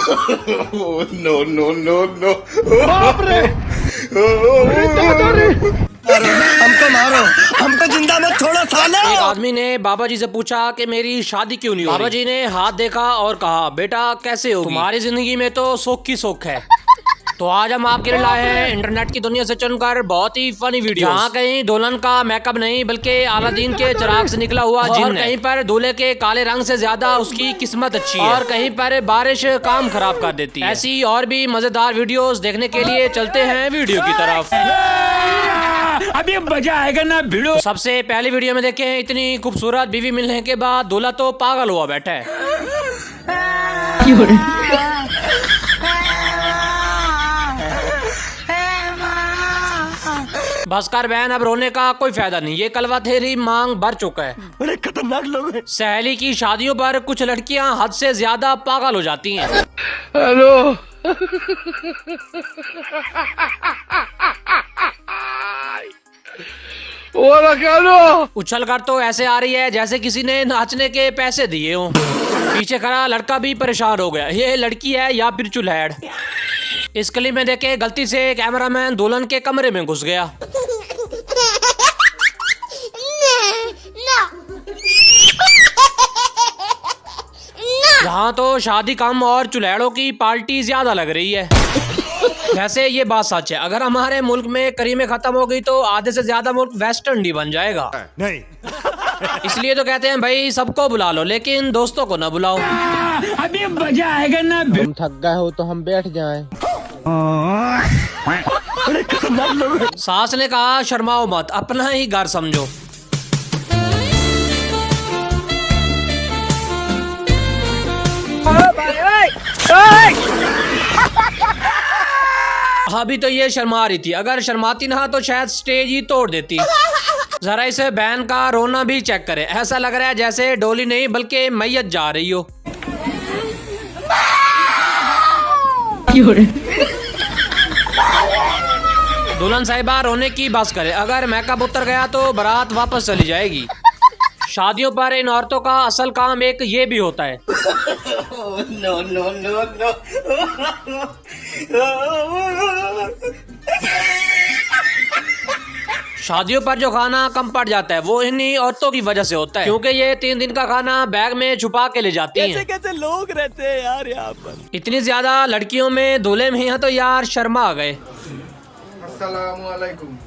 No no no no. बाप रे, हमको मारो, हमको जिंदा मत छोड़ो सालो। एक आदमी ने बाबा जी से पूछा कि मेरी शादी क्यों नहीं हो रही? बाबा जी ने हाथ देखा और कहा, बेटा कैसे होगी? तुम्हारी जिंदगी में तो सुख ही सुख है। तो आज हम आपके लिए लाए हैं इंटरनेट की दुनिया से चुनकर बहुत ही फनी वीडियो, जहाँ कहीं दुल्हन का मेकअप नहीं बल्कि अलादीन के चिराग से निकला हुआ जिन्न है। कहीं पर दूल्हे के काले रंग से ज्यादा उसकी किस्मत अच्छी है और कहीं पर बारिश काम खराब कर देती है। ऐसी और भी मजेदार वीडियोस देखने के लिए चलते हैं वीडियो की तरफ। अभी मजा आएगा ना भिड़ो। तो सबसे पहली वीडियो में देखें, इतनी खूबसूरत बीवी मिलने के बाद दूल्हा तो पागल हुआ बैठा है। बस कर बहन, अब रोने का कोई फायदा नहीं, ये कलवा तेरी मांग भर चुका है। बड़े खतरनाक लोग हैं। सहेली की शादियों पर कुछ लड़कियां हद से ज्यादा पागल हो जाती हैं। हेलो, उछल कर तो ऐसे आ रही है जैसे किसी ने नाचने के पैसे दिए हों। पीछे खड़ा लड़का भी परेशान हो गया, ये लड़की है या फिर चुल्हेड़। इस क्लिप में देखे गलती से कैमरामैन दुल्हन के कमरे में घुस गया। यहाँ तो शादी कम और चुल्हेड़ों की पार्टी ज्यादा लग रही है। वैसे ये बात सच है, अगर हमारे मुल्क में करीमें खत्म हो गई तो आधे से ज्यादा मुल्क वेस्ट इंडी बन जाएगा। नहीं। इसलिए तो कहते हैं भाई सबको बुला लो लेकिन दोस्तों को ना बुलाओ। अभी मजा आएगा ना। तुम थक गए हो तो हम बैठ जाएं। बड़े खतरनाक लोग हैं। सास ने कहा शर्माओ मत, अपना ही घर समझो। अभी तो ये शर्मा रही थी, अगर शर्माती ना तो शायद स्टेज ही तोड़ देती। जरा इसे बहन का रोना भी चेक करे, ऐसा लग रहा है जैसे डोली नहीं बल्कि मैयत जा रही हो। दुल्हन साहिबा रोने की बस करे, अगर मेकअप उतर गया तो बारात वापस चली जाएगी। शादियों पर इन औरतों का असल काम एक ये भी होता है। No no no no. शादियों पर जो खाना कम पड़ जाता है वो इन्हीं औरतों की वजह से होता है, क्योंकि ये 3 दिन का खाना बैग में छुपा के ले जाती हैं। कैसे लोग रहते हैं यार यहाँ पर। इतनी ज्यादा लड़कियों में दूल्हे में हैं तो यार शर्मा आ गए। अस्सलामु अलैकुम।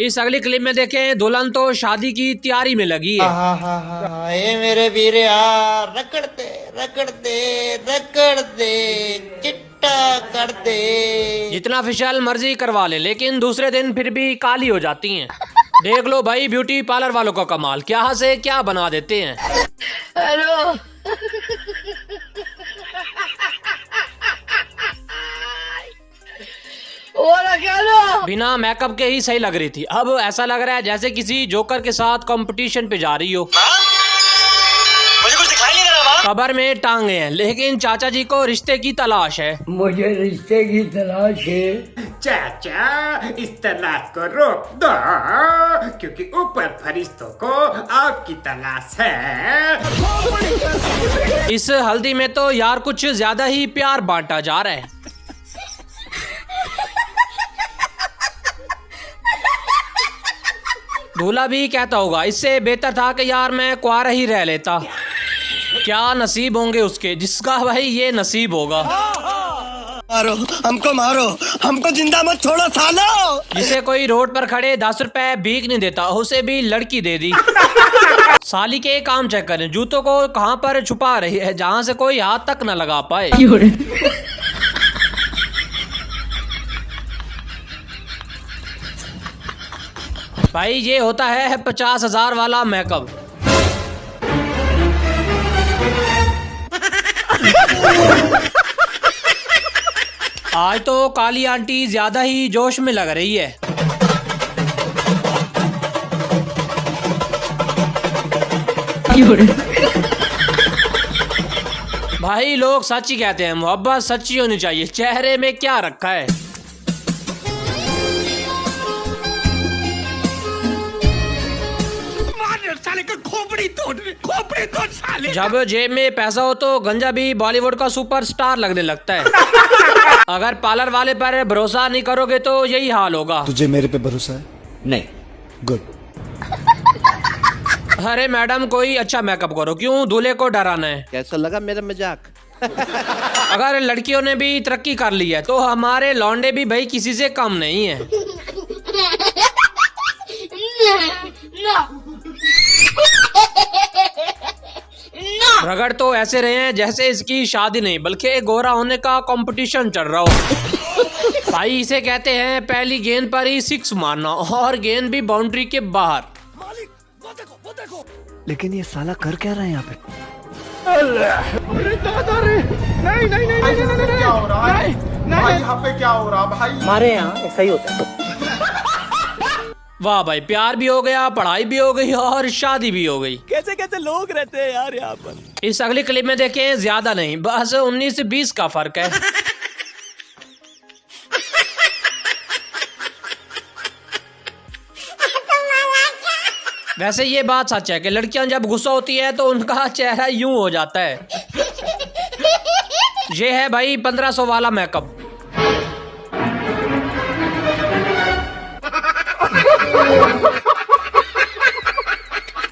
इस अगली क्लिप में देखें, दुल्हन तो शादी की तैयारी में लगी है। ये मेरे वीर यार, रगड़ दे रगड़ दे रगड़ दे, चिट्टा कर दे। जितना फेशियल मर्जी करवा ले लेकिन दूसरे दिन फिर भी काली हो जाती हैं। देख लो भाई ब्यूटी पार्लर वालों का कमाल, क्या से क्या बना देते हैं। हेलो, बिना मेकअप के ही सही लग रही थी, अब ऐसा लग रहा है जैसे किसी जोकर के साथ कंपटीशन पे जा रही हो। मुझे कुछ दिखाई नहीं दे रहा। कबर में टांगे हैं लेकिन चाचा जी को रिश्ते की तलाश है। मुझे रिश्ते की तलाश है। चाचा, इस तलाश को रोक दो क्योंकि ऊपर फरिश्तों को आपकी तलाश है। इस हल्दी में तो यार कुछ ज्यादा ही प्यार बांटा जा रहा है। दूल्हा भी कहता होगा इससे बेहतर था कि यार मैं कुंवारा ही रह लेता। क्या नसीब होंगे उसके जिसका भाई ये नसीब होगा। मारो, हमको मारो, हमको जिंदा मत छोड़ो सालो। जिसे कोई रोड पर खड़े 10 रुपए भीख नहीं देता उसे भी लड़की दे दी। साली के काम चेक करें, जूतों को कहां पर छुपा रही है जहां से कोई हाथ तक न लगा पाए। भाई ये होता है 50,000 वाला मेकअप। आज तो काली आंटी ज्यादा ही जोश में लग रही है। भाई लोग सच ही कहते हैं, मोहब्बत सच्ची होनी चाहिए, चेहरे में क्या रखा है। जब जेब में पैसा हो तो गंजा भी बॉलीवुड का सुपरस्टार लगने लगता है। अगर पार्लर वाले पर भरोसा नहीं करोगे तो यही हाल होगा। तुझे मेरे पे भरोसा है? नहीं। गुड। अरे मैडम कोई अच्छा मेकअप करो, क्यों दूल्हे को डराना है। कैसा लगा मेरा मजाक? अगर लड़कियों ने भी तरक्की कर ली है तो हमारे लौंडे भी भाई किसी से कम नहीं है। रगड़ तो ऐसे रहे हैं जैसे इसकी शादी नहीं बल्कि गोरा होने का कंपटीशन चल रहा हो। भाई इसे कहते हैं पहली गेंद पर ही 6 मारना, और गेंद भी बाउंड्री के बाहर। लेकिन ये साला कर क्या रहा है यहाँ पे? वाह भाई, प्यार भी हो गया, पढ़ाई भी हो गई और शादी भी हो गई। कैसे कैसे लोग रहते हैं यार यहाँ पर। इस अगली क्लिप में देखें, ज्यादा नहीं बस 19 से 20 का फर्क है। वैसे ये बात सच है कि लड़कियां जब गुस्सा होती है तो उनका चेहरा यूं हो जाता है। ये है भाई 1500 वाला मेकअप।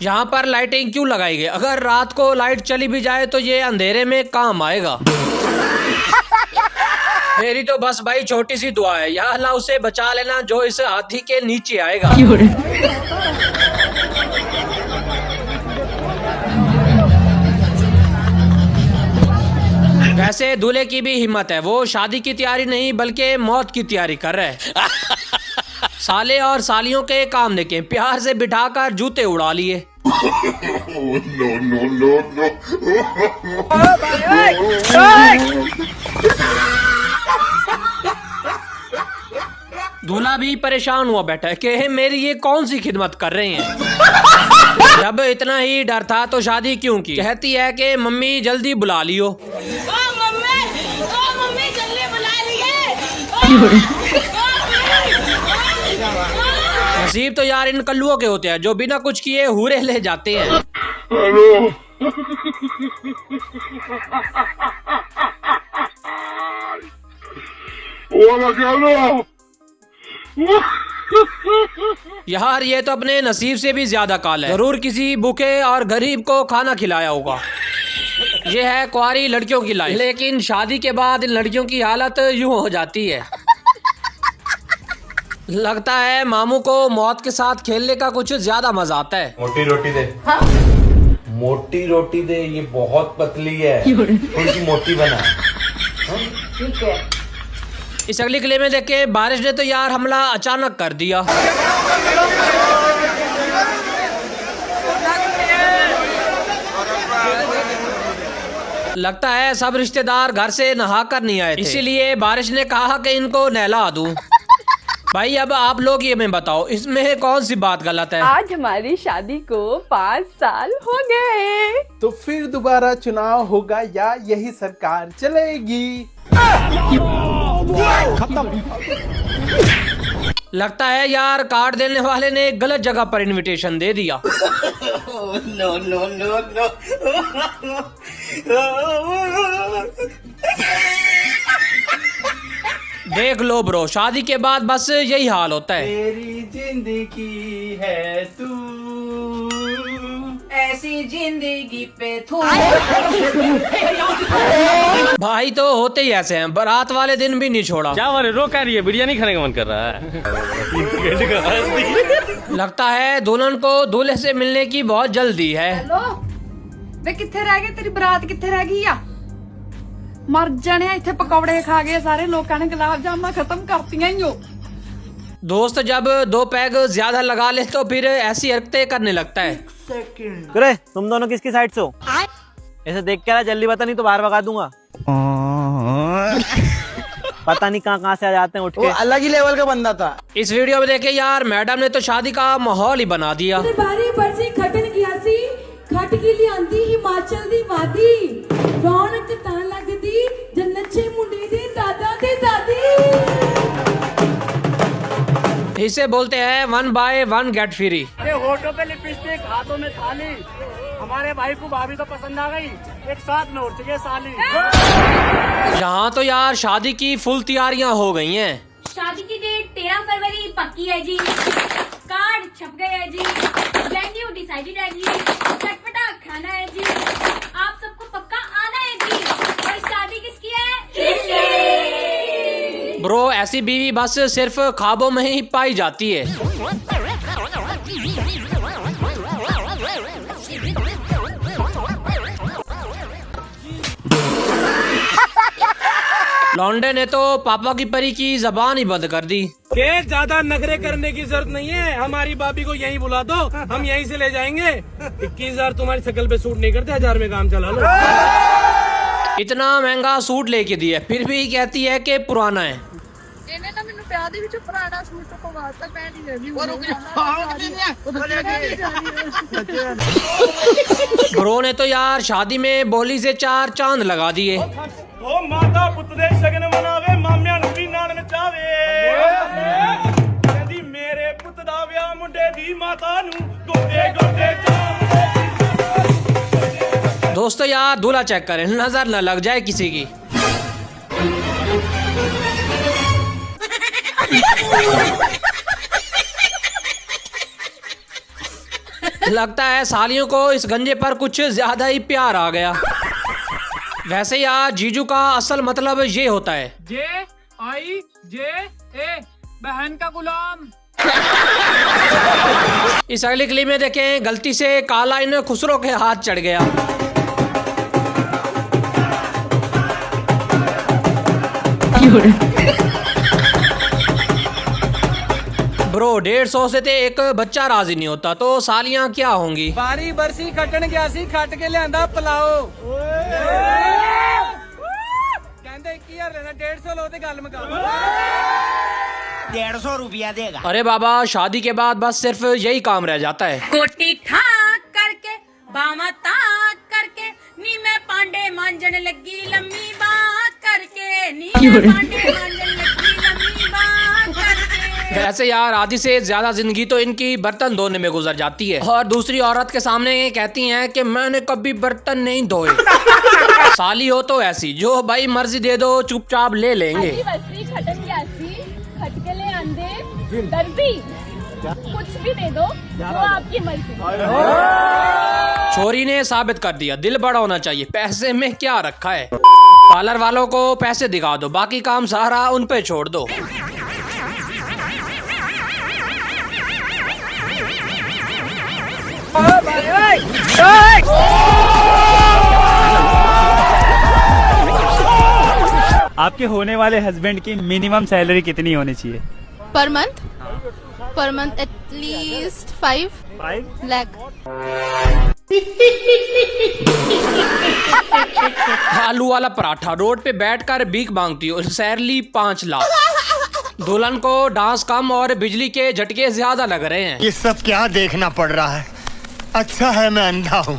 यहाँ पर लाइटिंग क्यों लगाई गई? अगर रात को लाइट चली भी जाए तो ये अंधेरे में काम आएगा। मेरी तो बस भाई छोटी सी दुआ है, या अल्लाह उसे बचा लेना जो इस हाथी के नीचे आएगा। वैसे दूल्हे की भी हिम्मत है, वो शादी की तैयारी नहीं बल्कि मौत की तैयारी कर रहे हैं। साले और सालियों के काम देखें, प्यार से बिठाकर जूते उड़ा लिए। दूल्हा भी परेशान हुआ बैठा है कि मेरी ये कौन सी खिदमत कर रहे हैं। जब इतना ही डर था तो शादी क्यों की? कहती है कि मम्मी जल्दी बुला लियो। मम्मी जल्दी बुला लिए। नसीब तो यार इन कल्लुओं के होते हैं जो बिना कुछ किए हूरे ले जाते हैं। यार ये तो अपने नसीब से भी ज्यादा काल है, जरूर किसी भूखे और गरीब को खाना खिलाया होगा। ये है कुंवारी लड़कियों की लाइफ, लेकिन शादी के बाद इन लड़कियों की हालत यूं हो जाती है। लगता है मामू को मौत के साथ खेलने का कुछ ज्यादा मजा आता है। मोटी रोटी दे। हाँ? मोटी रोटी दे, ये बहुत पतली है, थोड़ी सी मोटी बना। ठीक है। इस अगली क्लिप में देखे, बारिश ने तो यार हमला अचानक कर दिया। लगता है सब रिश्तेदार घर से नहाकर नहीं आए थे, इसीलिए बारिश ने कहा कि इनको नहला दूं। भाई अब आप लोग ये मैं बताओ, इसमें कौन सी बात गलत है? आज हमारी शादी को 5 साल हो गए, तो फिर दोबारा चुनाव होगा या यही सरकार चलेगी? लगता है यार कार्ड देने वाले ने गलत जगह पर इनविटेशन दे दिया। No no no no. देख लो ब्रो, शादी के बाद बस यही हाल होता है। तेरी जिंदगी है तू, ऐसी जिंदगी पे थू। भाई तो होते ही ऐसे हैं, बारात वाले दिन भी नहीं छोड़ा। क्या वाले रो कह रही है, बिरयानी खाने का मन कर रहा है। लगता है दुल्हन को दूल्हे से मिलने की बहुत जल्दी है। हेलो वे किथे रह गए, तेरी बरात किथे रह गई आ? मर जाने, इथे पकौड़े खा गए सारे लोगों ने, गुलाब जामुन खत्म करतियां ही हो। दोस्त जब 2 पैग ज्यादा लगा ले तो फिर ऐसी हरकतें करने लगता है। अरे तुम दोनों किसकी साइड से हो? ऐसे देख के जल्दी बता, नहीं तो बाहर भगा दूंगा। पता नहीं कहाँ से आ जाते हैं उठ के। अलग ही लेवल का बंदा था। इस वीडियो में देखे यार, मैडम ने तो शादी का माहौल ही बना दिया। बारी बरसी खटन गया सी, खट की लियांदी हिमाचल दी वादी, रौनक तां लगदी जन्नत चे मुंडे दे दादा ते दादी। इसे बोलते हैं 1 बाय 1 गेट फ्री। अरे होठों पे लिपस्टिक, हाथों में थाली, हमारे भाई को भाभी तो पसंद आ गई, एक साथ में उठ गए साली। यहाँ तो यार शादी की फुल तैयारियां हो गई हैं। शादी की डेट 13 फरवरी पक्की है जी, कार्ड छप गए है जी, वेन्यू डिसाइडेड है जी, चटपटा खाना है जी, आप सबको पक्का आना है जी। और शादी किसकी है? ब्रो ऐसी बीवी बस सिर्फ ख्वाबों में ही पाई जाती है। लौंडे ने तो पापा की परी की जबान ही बंद कर दी। के ज्यादा नखरे करने की जरूरत नहीं है, हमारी भाभी को यहीं बुला दो, हम यहीं से ले जाएंगे। 21,000 तुम्हारी शक्ल पे सूट नहीं करते, 1000 में काम चला लो। इतना महंगा सूट लेके दिया फिर भी कहती है कि पुराना है। ਇਹਨੇ ਨਾ ਮੈਨੂੰ ਪਿਆ ਦੇ ਵਿੱਚ ਪੁਰਾਣਾ ਸੂਟ ਪਵਾਤਾ ਪੈਣ ਹੀ ਰਹੀ ब्रो ने तो यार शादी में बोली से 4 चांद लगा दिए। ओ माता पुत दे शगन मनावे, मामिਆਂ ਨੂੰ ਵੀ ਨਾਲ ਨਚਾਵੇ। ਕਹਿੰਦੀ ਮੇਰੇ ਪੁੱਤ ਦਾ ਵਿਆਹ ਮੁੰਡੇ ਦੀ ਮਾਤਾ ਨੂੰ ਗੋਡੇ ਗੋਡੇ दोस्तों यार दूल्हा चेक करें, नजर न लग जाए किसी की। लगता है सालियों को इस गंजे पर कुछ ज्यादा ही प्यार आ गया। वैसे यार जीजू का असल मतलब ये होता है JIJA, बहन का गुलाम। इस अगली क्लिप में देखें, गलती से काला इन खुसरो के हाथ चढ़ गया। ब्रो 150 से ते एक बच्चा राजी नहीं होता तो सालियां क्या होंगी। बारी बरसी खटन गया सी, खट के लियांदा पलाओ। कहंदे 21,000 लेना, 150 लो ते गल मुका। 150 रुपया देगा। अरे बाबा शादी के बाद बस सिर्फ यही काम रह जाता है। कोटी ठाक करके बामा ताक करके नी मैं पांडे मांजन लगी लम्मी बात करके, नी मैं पांडे मांजन लगी लम्मी बात करके। वैसे यार आधी से ज्यादा जिंदगी तो इनकी बर्तन धोने में गुजर जाती है और दूसरी औरत के सामने ये कहती हैं कि मैंने कभी बर्तन नहीं धोए। साली हो तो ऐसी जो भाई मर्जी दे दो चुपचाप ले लेंगे। खटके ले आंदे दर्जी कुछ भी दे दो जो आपकी मर्जी। छोरी ने साबित कर दिया दिल बड़ा होना चाहिए, पैसे में क्या रखा है। पार्लर वालों को पैसे दिखा दो, बाकी काम सारा उन पे छोड़ दो। आपके होने वाले हस्बैंड की मिनिमम सैलरी कितनी होनी चाहिए? Per month at least 5 lakh. आलू वाला पराठा रोड पे बैठकर भीख मांगती हो, सैलरी 5 लाख। दुल्हन को डांस कम और बिजली के झटके ज्यादा लग रहे हैं। ये सब क्या देखना पड़ रहा है? अच्छा है मैं अंधा हूँ।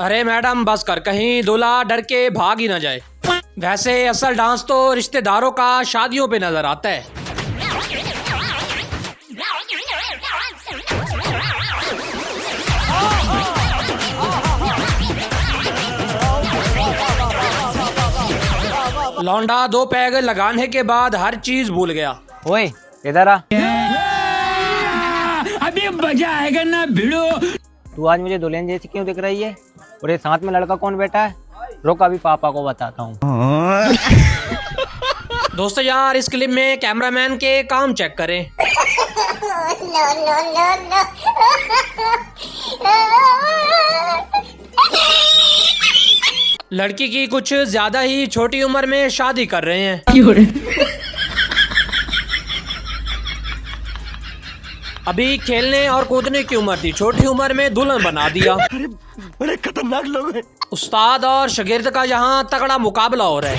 अरे मैडम बस कर, कहीं दूल्हा डर के भाग ही ना जाए। वैसे असल डांस तो रिश्तेदारों का शादियों पे नजर आता है। लौंडा 2 पैग लगाने के बाद हर चीज भूल गया। ओए इधर आ। अभी मजा आएगा ना भिड़ो। तू आज मुझे दुल्हन जैसी क्यों दिख रही है? और ये साथ में लड़का कौन बैठा है? रुक अभी पापा को बताता हूँ। दोस्तों यार इस क्लिप में कैमरामैन के काम चेक करें। लड़की की कुछ ज्यादा ही छोटी उम्र में शादी कर रहे हैं। अभी खेलने और कूदने की उम्र थी, छोटी उम्र में दुल्हन बना दिया। बड़े खतरनाक लोग हैं। उस्ताद और शागिर्द का यहाँ तगड़ा मुकाबला हो रहा है।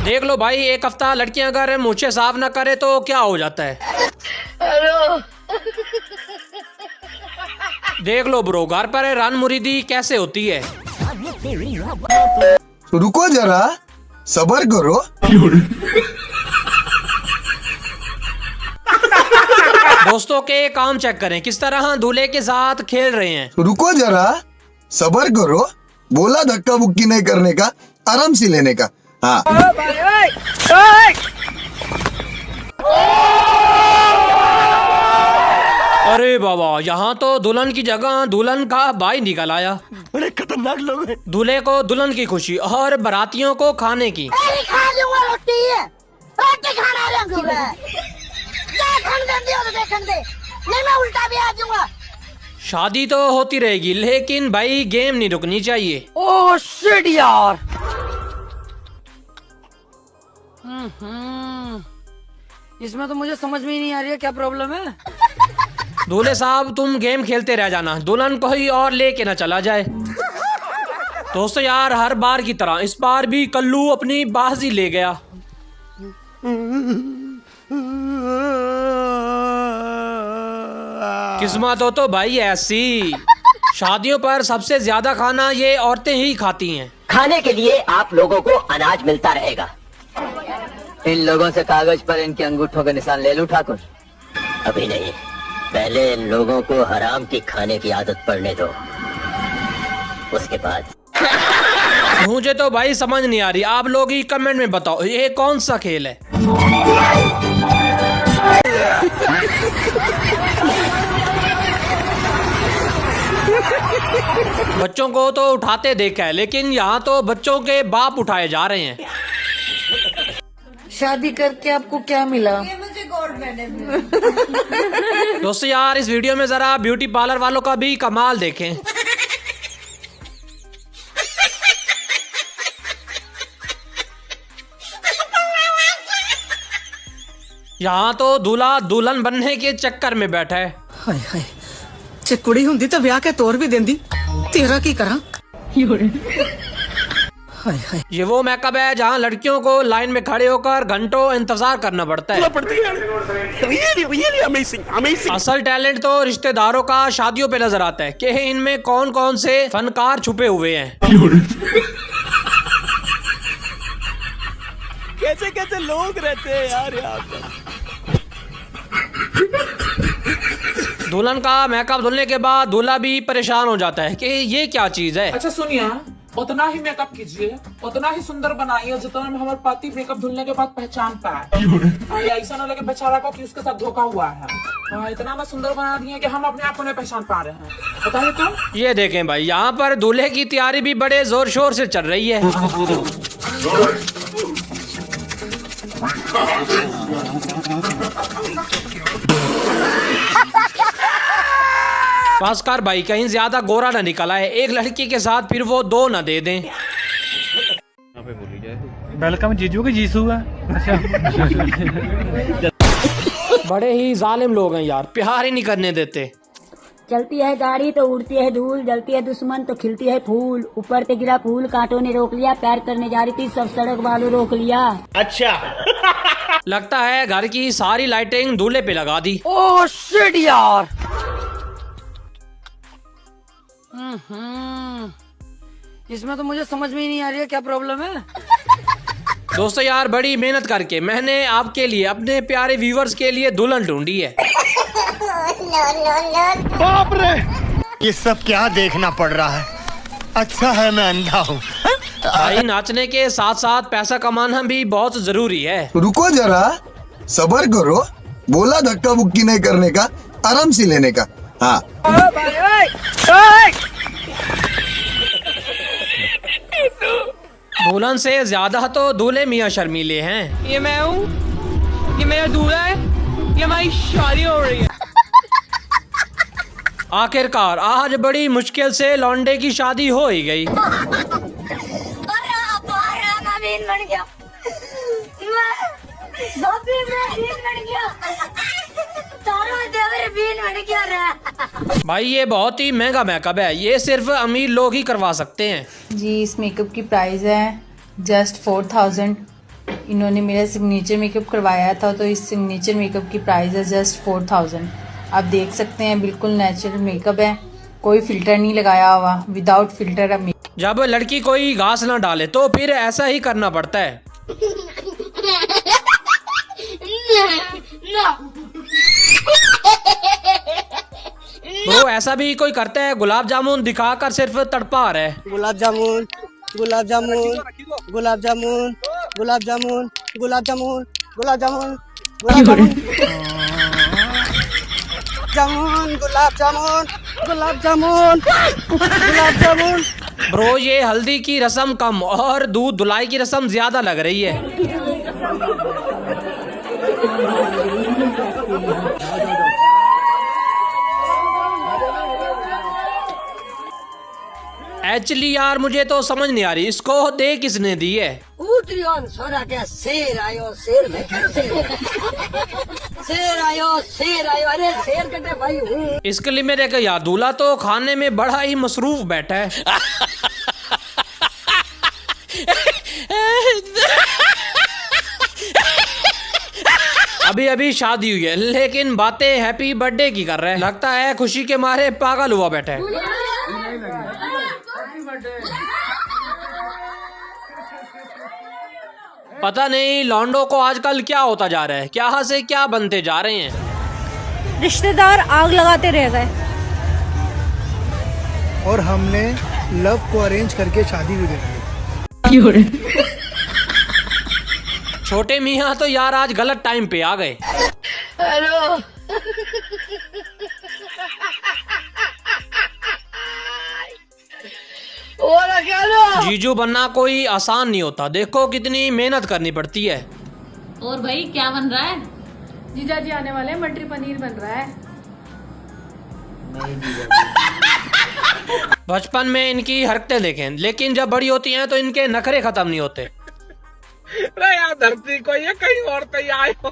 देख लो भाई, एक हफ्ता लड़कियां अगर मूछें साफ ना करे तो क्या हो जाता है। देख लो ब्रो, घर पर रन मुरीदी कैसे होती है। रुको जरा, सबर करो। दोस्तों के काम चेक करें, किस तरह दूल्हे के साथ खेल रहे हैं। रुको जरा, सबर करो। बोला धक्का बुक्की नहीं करने का, आराम से लेने का। हाँ। अरे बाबा, यहाँ तो दुल्हन की जगह दुल्हन का भाई निकल आया। बड़े खतरनाक लोग हैं। दूल्हे को दुल्हन की खुशी और बारातियों को खाने की। शादी तो होती रहेगी, लेकिन भाई गेम नहीं रुकनी चाहिए। ओह शिट यार। इसमें तो मुझे समझ में ही नहीं आ रही है क्या प्रॉब्लम है। दूल्हे साहब तुम गेम खेलते रह जाना, दुल्हन कोई और लेके ना चला जाए। दोस्तों यार, हर बार की तरह इस बार भी कल्लू अपनी बाजी ले गया। किस्मत हो तो भाई ऐसी। शादियों पर सबसे ज्यादा खाना ये औरतें ही खाती हैं। खाने के लिए आप लोगों को अनाज मिलता रहेगा। इन लोगों से कागज पर इनके अंगूठों का निशान ले लूं ठाकुर? अभी नहीं, पहले इन लोगों को हराम की खाने की आदत पड़ने दो, उसके बाद। मुझे तो भाई समझ नहीं आ रही, आप लोग ही कमेंट में बताओ ये कौन सा खेल है। बच्चों को तो उठाते देखा है, लेकिन यहाँ तो बच्चों के बाप उठाए जा रहे हैं। शादी करके आपको क्या मिला? मुझे गोल्ड मेडल। दोस्तों यार, इस वीडियो में जरा ब्यूटी पार्लर वालों का भी कमाल देखें। यहाँ तो दूल्हा दुल्हन बनने के चक्कर में बैठा है। हाय हाय, जे कुड़ी हुंदी तो ब्याह के तौर भी देंदी, तेरा की करा। हाय हाय, ये वो मेकअप है जहाँ लड़कियों को लाइन में खड़े होकर घंटों इंतजार करना पड़ता है। असल टैलेंट तो रिश्तेदारों का शादियों पे नजर आता है कि इनमें कौन कौन से फनकार छुपे हुए हैं। कैसे कैसे लोग रहते हैं यार यहाँ पे। दुल्हन का मेकअप धुलने के बाद दूल्हा भी परेशान हो जाता है कि ये क्या चीज है। अच्छा सुनिए, उतना ही मेकअप कीजिए, उतना ही सुंदर बनाइए जितना में हमारे पति मेकअप धुलने के बाद पहचान पाए। ऐसा ना लगे बेचारा को कि उसके साथ धोखा हुआ है। इतना ना सुंदर बना दिए कि हम अपने आप को नहीं पहचान पा रहे हैं। बताइए तो। ये देखें भाई, यहाँ पर दूल्हे की तैयारी भी बड़े जोर शोर से चल रही है। पासकार भाई कहीं ज्यादा गोरा ना निकला है, एक लड़की के साथ फिर वो दो ना दे दें। वेलकम जीजू के जीसू है। बड़े ही जालिम लोग हैं यार, प्यार ही नहीं करने देते। चलती है गाड़ी तो उड़ती है धूल, जलती है दुश्मन तो खिलती है फूल, ऊपर से गिरा फूल कांटों ने रोक लिया, प्यार करने जा रही थी सब सड़क वालों रोक लिया। अच्छा। लगता है घर की सारी लाइटिंग दूल्हे पे लगा दी। ओह शिट यार। इसमें तो मुझे समझ में ही नहीं आ रही है क्या प्रॉब्लम है। दोस्तों यार, बड़ी मेहनत करके मैंने आपके लिए, अपने प्यारे व्यूवर्स के लिए दुल्हन ढूंढी है। बाप रे, ये सब क्या देखना पड़ रहा है। अच्छा है मैं अंधा हूँ। भाई, नाचने के साथ साथ पैसा कमाना भी बहुत जरूरी है। रुको जरा, सबर करो। बोला धक्का बुक्की नहीं करने का, आराम से लेने का। हाँ। दुल्हन से ज्यादा तो दूल्हे मियाँ शर्मीले हैं। ये मैं हूँ, ये मेरा दूल्हा है, ये हमारी शादी हो रही है। आखिरकार आज बड़ी मुश्किल से लौंडे की शादी हो ही गई। भाई ये बहुत ही महंगा मेकअप है, ये सिर्फ अमीर लोग ही करवा सकते हैं। जी, इस मेकअप की प्राइस है जस्ट 4000। इन्होंने मेरा सिग्नेचर मेकअप करवाया था, तो इस सिग्नेचर मेकअप की प्राइस है जस्ट 4000। आप देख सकते हैं बिल्कुल नेचुरल मेकअप है, कोई फिल्टर नहीं लगाया हुआ, विदाउट फिल्टर। जब लड़की कोई घास ना डाले तो फिर ऐसा ही करना पड़ता है। ब्रो ऐसा भी कोई करता है? गुलाब जामुन दिखाकर सिर्फ तड़पा रहा है। गुलाब जामुन, गुलाब जामुन, गुलाब जामुन, गुलाब जामुन, गुलाब जामुन, गुलाब जामुन, गुलाब जामुन, जामुन, गुलाब जामुन, गुलाब जामुन, गुलाब जामुन। ब्रो ये हल्दी की रस्म कम और दूध धुलाई की रस्म ज्यादा लग रही है। एक्चुअली यार मुझे तो समझ नहीं आ रही, इसको दे किसने दी है? सोरा क्या शेर आयो, शेर में शेर आयो, शेर आयो, अरे शेर कटे भाई। इसके लिए मेरे का यार दूल्हा तो खाने में बड़ा ही मसरूफ बैठा है। अभी अभी शादी हुई है लेकिन बातें हैप्पी बर्थडे की कर रहे हैं। लगता है खुशी के मारे पागल हुआ बैठा है। पता नहीं लॉन्डो को आजकल क्या होता जा रहा है, क्या से क्या बनते जा रहे हैं। रिश्तेदार आग लगाते रह गए और हमने लव को अरेंज करके शादी भी कर ली। छोटे मियाँ तो यार आज गलत टाइम पे आ गए। हेलो जीजू बनना कोई आसान नहीं होता, देखो कितनी मेहनत करनी पड़ती है। और भाई क्या बन रहा है? जीजा जी आने वाले हैं, मटर पनीर बन रहा है। बचपन में इनकी हरकतें देखें, लेकिन जब बड़ी होती हैं तो इनके नखरे खत्म नहीं होते। अरे यार धरती को ये कहीं और तो आए हो।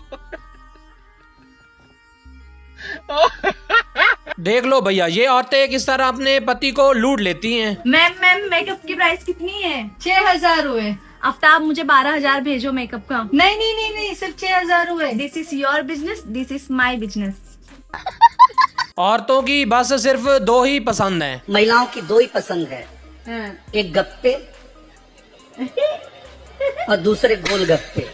देख लो भैया ये औरतें किस तरह अपने पति को लूट लेती हैं। मैम मेकअप की प्राइस कितनी है? 6,000 हुए। आफ्ताब मुझे 12,000 भेजो मेकअप का। नहीं सिर्फ 6,000 हुए। This is your business, this is my business. औरतों की बस सिर्फ दो ही पसंद है। महिलाओं की दो ही पसंद है, एक गप्पे और दूसरे गोल गप्पे।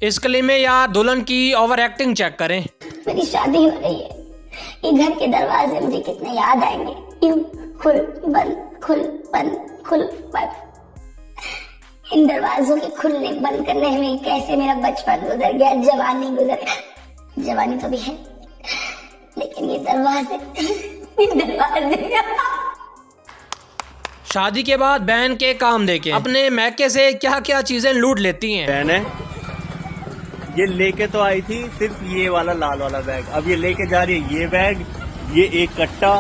इसके लिए में यार दुल्हन की ओवर एक्टिंग चेक करें। मेरी शादी हो रही है, ये घर के दरवाजे मुझे कितने याद आएंगे। यूं खुल बंद, खुल बंद, खुल बंद। इन दरवाजों के खुलने बंद करने में कैसे मेरा बचपन गुजर गया, जवानी गुजर गया। जवानी तो भी है लेकिन ये दरवाजे शादी के बाद बहन के काम देके अपने मैके से क्या क्या चीजें लूट लेती हैं। बहन ये लेके तो आई थी सिर्फ ये वाला लाल वाला बैग, अब ये लेके जा रही है ये बैग, ये एक कट्टा,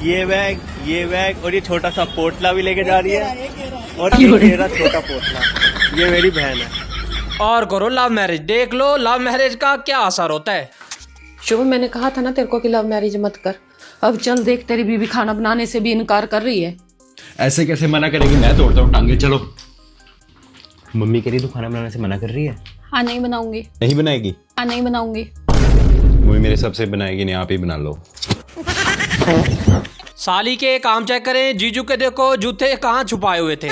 ये बैग और ये छोटा सा पोटला भी लेके जा रही है और ये मेरा छोटा पोटला। ये मेरी बहन है। और करो लव मैरिज, देख लो लव मैरिज का क्या असर होता है। शुभ मैंने कहा था ना तेरे को कि लव मैरिज मत कर। अब चल देख तेरी बीवी खाना बनाने से भी इनकार कर रही है। ऐसे कैसे मना करेगी, मैं तोड़ता हूँ टांगे। चलो मम्मी कह रही तू खाना बनाने से मना कर रही है। हाँ नहीं बनाऊंगी। नहीं बनाएगी? हाँ नहीं बनाऊंगी। मम्मी मेरे सबसे बनाएगी नहीं, आप ही बना लो। साली के काम चेक करें, जीजू के देखो जूते कहाँ छुपाए हुए थे।